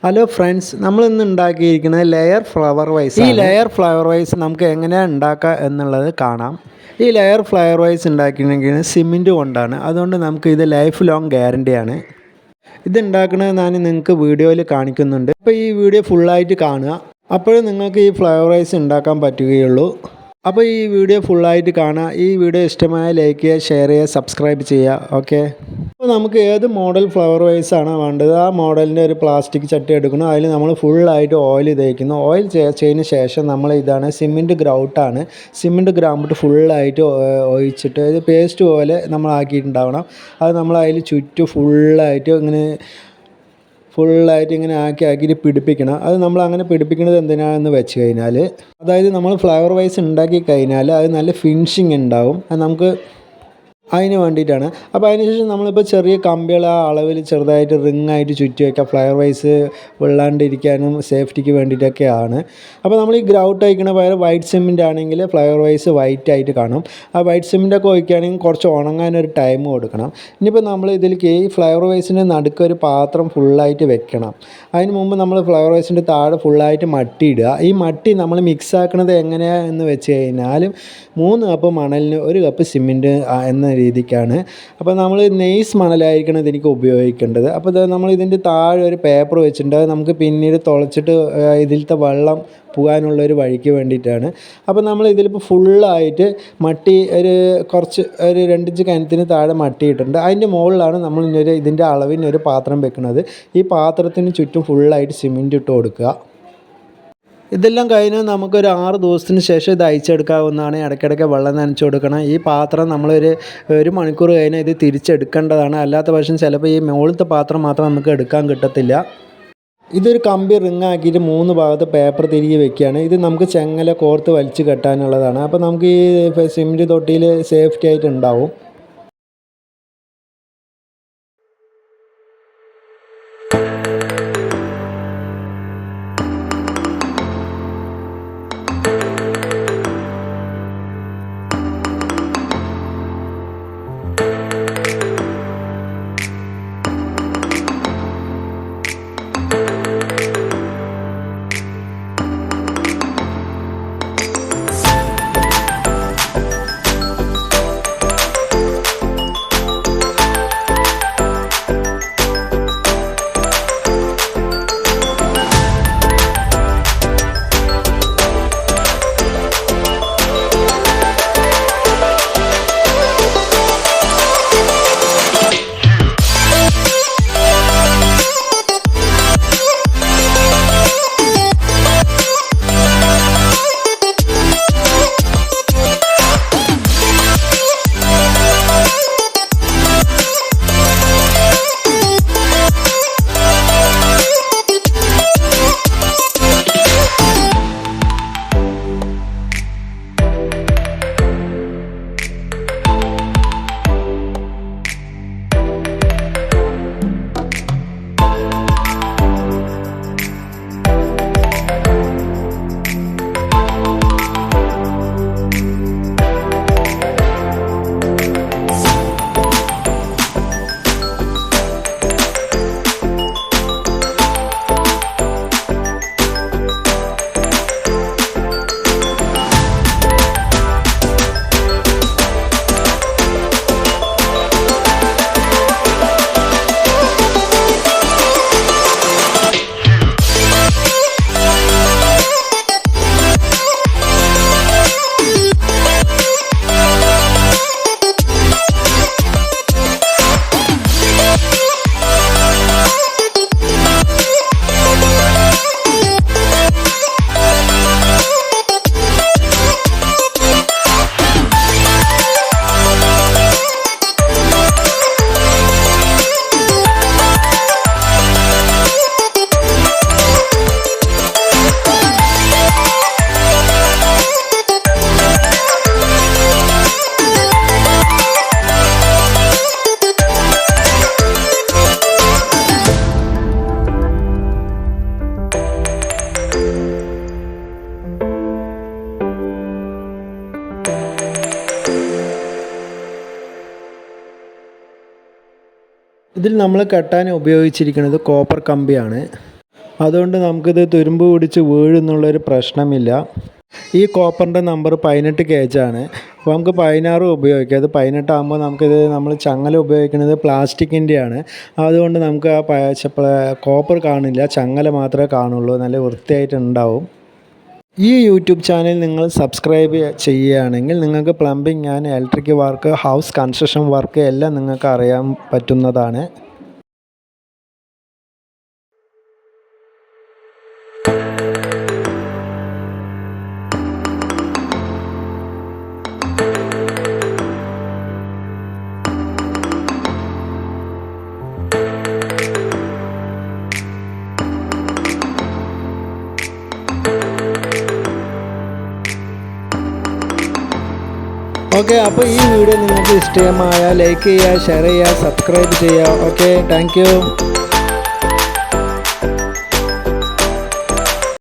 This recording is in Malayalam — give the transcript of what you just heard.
ഹലോ ഫ്രണ്ട്സ്, നമ്മൾ ഇന്ന് ഉണ്ടാക്കിയിരിക്കുന്നത് ലെയർ ഫ്ലവർ വൈസ്. ഈ ലെയർ ഫ്ലവർ വൈസ് നമുക്ക് എങ്ങനെയാണ് ഉണ്ടാക്കുക എന്നുള്ളത് കാണാം. ഈ ലെയർ ഫ്ലവർ വൈസ് ഉണ്ടാക്കിയിരിക്കുന്നത് സിമെൻറ്റ് കൊണ്ടാണ്. അതുകൊണ്ട് നമുക്ക് ഇത് ലൈഫ് ലോങ് ഗ്യാരണ്ടിയാണ്. ഇത് ഉണ്ടാക്കുന്നത് ഞാൻ നിങ്ങൾക്ക് വീഡിയോയിൽ കാണിക്കുന്നുണ്ട്. അപ്പോൾ ഈ വീഡിയോ ഫുള്ളായിട്ട് കാണുക, അപ്പോഴേ നിങ്ങൾക്ക് ഈ ഫ്ലവർ വൈസ് ഉണ്ടാക്കാൻ പറ്റുകയുള്ളൂ. അപ്പോൾ ഈ വീഡിയോ ഫുള്ളായിട്ട് കാണുക. ഈ വീഡിയോ ഇഷ്ടമായ ലൈക്ക് ചെയ്യുക, ഷെയർ ചെയ്യുക, സബ്സ്ക്രൈബ് ചെയ്യുക. ഓക്കെ, അപ്പോൾ നമുക്ക് ഏത് മോഡൽ ഫ്ലവർ വൈസ് ആണ് വേണ്ടത് ആ മോഡലിൻ്റെ ഒരു പ്ലാസ്റ്റിക് ചട്ടി എടുക്കണം. അതിൽ നമ്മൾ ഫുള്ളായിട്ട് ഓയിൽ തേക്കുന്നു. ഓയിൽ ചെയ്തതിന് ശേഷം നമ്മൾ ഇതാണ് സിമെൻറ്റ് ഗ്രൗട്ടാണ്. സിമെൻറ്റ് ഗ്രൗട്ട് ഫുള്ളായിട്ട് ഒഴിച്ചിട്ട് ഇത് പേസ്റ്റ് പോലെ നമ്മൾ ആക്കിയിട്ടുണ്ടാവണം. അത് നമ്മൾ അതിൽ ചുറ്റും ഫുള്ളായിട്ട് ഇങ്ങനെ ആക്കിയിട്ട് പിടിപ്പിക്കണം. അത് നമ്മൾ അങ്ങനെ പിടിപ്പിക്കുന്നത് എന്തിനാണെന്ന് വെച്ച് കഴിഞ്ഞാൽ, അതായത് നമ്മൾ ഫ്ലവർ വൈസ് ഉണ്ടാക്കി കഴിഞ്ഞാൽ അത് നല്ല ഫിനിഷിങ് ഉണ്ടാവും. അത് നമുക്ക് അതിന് വേണ്ടിയിട്ടാണ്. അപ്പോൾ അതിനുശേഷം നമ്മളിപ്പോൾ ചെറിയ കമ്പികൾ ആ അളവിൽ ചെറുതായിട്ട് റിങ്ങായിട്ട് ചുറ്റി വയ്ക്കുക. ഫ്ലവർ വൈസ് വെള്ളാണ്ടിരിക്കാനും സേഫ്റ്റിക്ക് വേണ്ടിയിട്ടൊക്കെയാണ്. അപ്പോൾ നമ്മൾ ഈ ഗ്രൗട്ട് ഒഴിക്കണ പകരം വൈറ്റ് സിമെൻ്റ് ആണെങ്കിൽ ഫ്ലവർ വൈസ് വൈറ്റ് ആയിട്ട് കാണും. ആ വൈറ്റ് സിമെൻ്റൊക്കെ ഒഴിക്കുകയാണെങ്കിൽ കുറച്ച് ഉണങ്ങാനൊരു ടൈം കൊടുക്കണം. ഇനിയിപ്പോൾ നമ്മൾ ഇതിലേക്ക് ഈ ഫ്ലവർ വൈസിൻ്റെ നടുക്കൊരു പാത്രം ഫുള്ളായിട്ട് വെക്കണം. അതിന് മുമ്പ് നമ്മൾ ഫ്ലവർ വൈസിൻ്റെ താഴെ ഫുള്ളായിട്ട് മട്ടി ഇടുക. ഈ മട്ടി നമ്മൾ മിക്സ് ആക്കുന്നത് എങ്ങനെയാണെന്ന് വെച്ച് കഴിഞ്ഞാൽ 3 കപ്പ് മണലിന് 1 കപ്പ് സിമെൻറ്റ് എന്ന രീതിക്കാണ്. അപ്പോൾ നമ്മൾ നെയ്സ് മണലായിരിക്കണം ഇതിലേക്ക് ഉപയോഗിക്കേണ്ടത്. അപ്പോൾ നമ്മൾ ഇതിൻ്റെ താഴെ ഒരു പേപ്പർ വെച്ചിട്ടുണ്ട്. അത് നമുക്ക് പിന്നീട് തുളച്ചിട്ട് ഇതിലത്തെ വെള്ളം പോകാനുള്ളൊരു വഴിക്ക് വേണ്ടിയിട്ടാണ്. അപ്പോൾ നമ്മൾ ഇതിലിപ്പോൾ ഫുള്ളായിട്ട് മട്ടി കുറച്ച് 2 ഇഞ്ച് കനത്തിന് താഴെ മട്ടി ഇട്ടിട്ടുണ്ട്. അതിൻ്റെ മുകളിലാണ് നമ്മൾ ഇതിൻ്റെ അളവിനൊരു പാത്രം വെക്കുന്നത്. ഈ പാത്രത്തിന് ചുറ്റും ഫുള്ളായിട്ട് സിമെൻറ്റ് ഇട്ട് കൊടുക്കുക. ഇതെല്ലാം കഴിഞ്ഞാൽ നമുക്കൊരു 6 ദിവസത്തിന് ശേഷം ഇത് അയച്ചെടുക്കാവുന്നതാണ്. ഇടയ്ക്കിടയ്ക്ക് വെള്ളം നനച്ച് കൊടുക്കണം. ഈ പാത്രം ഒരു മണിക്കൂർ കഴിഞ്ഞാൽ ഇത് തിരിച്ചെടുക്കേണ്ടതാണ്. അല്ലാത്ത പക്ഷം ചിലപ്പോൾ ഈ മുകളിലത്തെ പാത്രം മാത്രം നമുക്ക് എടുക്കാൻ കിട്ടത്തില്ല. ഇതൊരു കമ്പി റിങ് ആക്കിയിട്ട് 3 ഭാഗത്ത് പേപ്പർ തിരികെ വെക്കുകയാണ്. ഇത് നമുക്ക് ചെങ്ങല കോർത്ത് വലിച്ച് കെട്ടാനുള്ളതാണ്. അപ്പോൾ നമുക്ക് ഈ സിമെൻറ്റ് തൊട്ടിയിൽ സേഫ്റ്റി ആയിട്ട് ഉണ്ടാവും. ഇതിൽ നമ്മൾ കെട്ടാൻ ഉപയോഗിച്ചിരിക്കുന്നത് കോപ്പർ കമ്പിയാണ്. അതുകൊണ്ട് നമുക്കിത് തുരുമ്പ് പിടിച്ച് വീഴുന്നുള്ളൊരു പ്രശ്നമില്ല. ഈ കോപ്പറിൻ്റെ നമ്പർ 18 kg ആണ്. അപ്പോൾ നമുക്ക് 16 ഉപയോഗിക്കാം. അത് 18 ആകുമ്പോൾ നമുക്കിത് നമ്മൾ ചങ്ങല ഉപയോഗിക്കുന്നത് പ്ലാസ്റ്റിക്കിൻ്റെയാണ്. അതുകൊണ്ട് നമുക്ക് ആ കോപ്പർ കാണില്ല, ചങ്ങല മാത്രമേ കാണുള്ളൂ. നല്ല വൃത്തിയായിട്ടുണ്ടാവും. ഈ യൂട്യൂബ് ചാനൽ നിങ്ങൾ സബ്സ്ക്രൈബ് ചെയ്യുകയാണെങ്കിൽ നിങ്ങൾക്ക് plumbing and electric work, house construction work എല്ലാം നിങ്ങൾക്ക് അറിയാൻ പറ്റുന്നതാണ്. ഓക്കെ, അപ്പോൾ ഈ വീഡിയോ നിങ്ങൾക്ക് ഇഷ്ടമായ ലൈക്ക് ചെയ്യുക, ഷെയർ ചെയ്യുക, സബ്സ്ക്രൈബ് ചെയ്യുക. Okay, thank you.